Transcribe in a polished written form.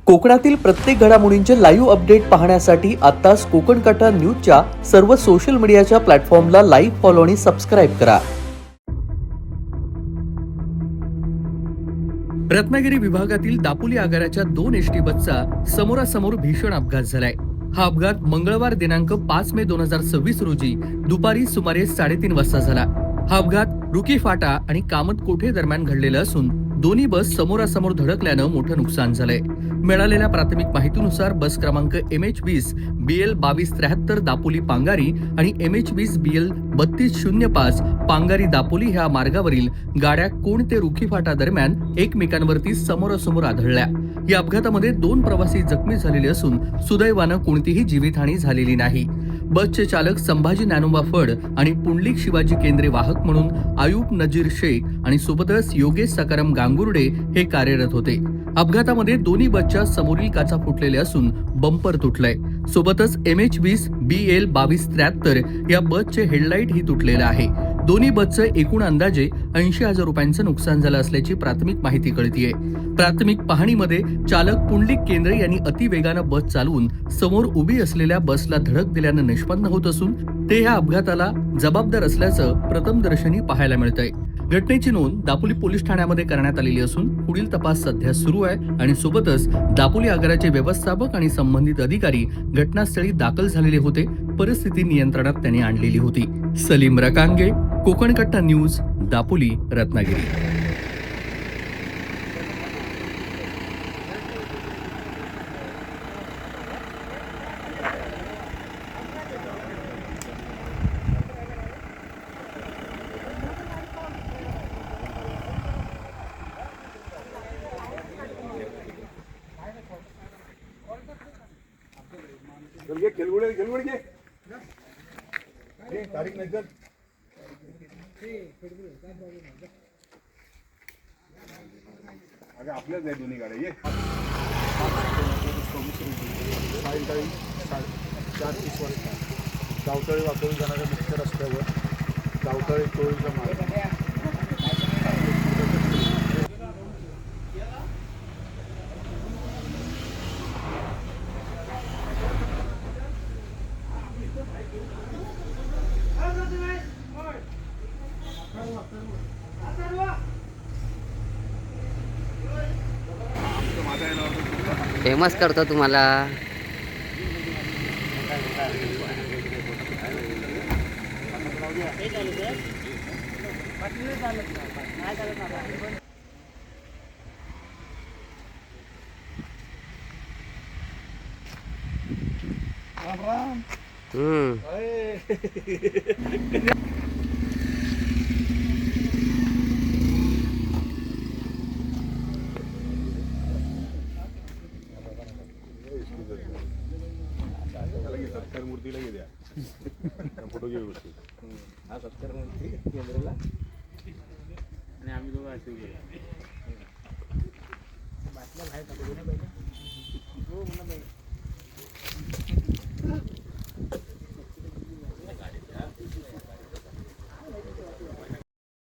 कोकणातील प्रत्येक घडामोडींचे लाईव्ह अपडेट पाहण्यासाठी आताच कोकण कटा न्यूजच्या सर्व सोशल मीडियाच्या प्लॅटफॉर्मला लाईक, फॉलो आणि सबस्क्राईब करा. रत्नागिरी विभागातील दापोली आगाराच्या 2 एसटी बसचा समोरासमोर भीषण अपघात झालाय. हा अपघात मंगळवार दिनांक 5 मे 2026 रोजी दुपारी सुमारे 3:30 वाजता झाला. हा अपघात रुकी फाटा आणि कामत कोठे दरम्यान घडलेला असून दोन्ही बस समोरासमोर धडकल्यानं मोठं नुकसान झालंय. मिळालेल्या प्राथमिक माहितीनुसार बस क्रमांक MH20 BL 2273 दापोली पांगारी आणि MH20 BL 3205 पांगारी दापोली ह्या मार्गावरील गाड्या कोण ते रुखी फाटा दरम्यान एकमेकांवरती समोरासमोर आदळल्या. या अपघातामध्ये 2 प्रवासी जखमी झालेले असून सुदैवानं कोणतीही जीवितहानी झालेली नाही. बसचे चालक संभाजी ज्ञानोबा फड आणि पुंडलिक शिवाजी केंद्रे वाहक म्हणून आयुब नजीर शेख आणि सोबतच योगेश सकाराम गांगुर्डे हे कार्यरत होते. अपघातामध्ये दोन्ही बसच्या समोरील काचा फुटलेल्या असून बंपर तुटलाय. सोबतच MH20 BL 2273 या बसचे हेडलाईट ही तुटलेलं आहे. दोन्ही बसचं एकूण अंदाजे 80,000 रुपयांचं नुकसान झालं असल्याची प्राथमिक माहिती कळतीये. प्राथमिक पाहणीमध्ये चालक पुंडलिक केंद्रे यांनी अतिवेगानं बस चालवून समोर उभी असलेल्या बसला धडक दिल्यानं निष्पन्न होत असून ते ह्या अपघाताला जबाबदार असल्याचं प्रथमदर्शनी पाहायला मिळतंय. घटनेची नोंद दापोली पोलीस ठाण्यामध्ये करण्यात आलेली असून पुढील तपास सध्या सुरू आहे आणि सोबतच दापोली आगाराचे व्यवस्थापक आणि संबंधित अधिकारी घटनास्थळी दाखल झालेले होते. परिस्थिती नियंत्रणात त्यांनी आणलेली होती. सलीम रकांगे, कोकण कट्टा न्यूज, दापोली, रत्नागिरी. गेलगुड घे तारीख नाही तर अगं आपल्याच आहे दोन्ही गाड्या. ये सायंकाळी 4:30 वाजता गावतळी वाकळी जाणाऱ्या मुख्य रस्त्यावर गावतळी टोळीचा मार्ग फेमस करतो तुम्हाला. सत्कार मूर्तीला घे द्या फोटो घे व्यवस्थित. हा सत्कार मूर्ती केंद्राला आणि आम्ही दोघं असे बाटल्या बाहेर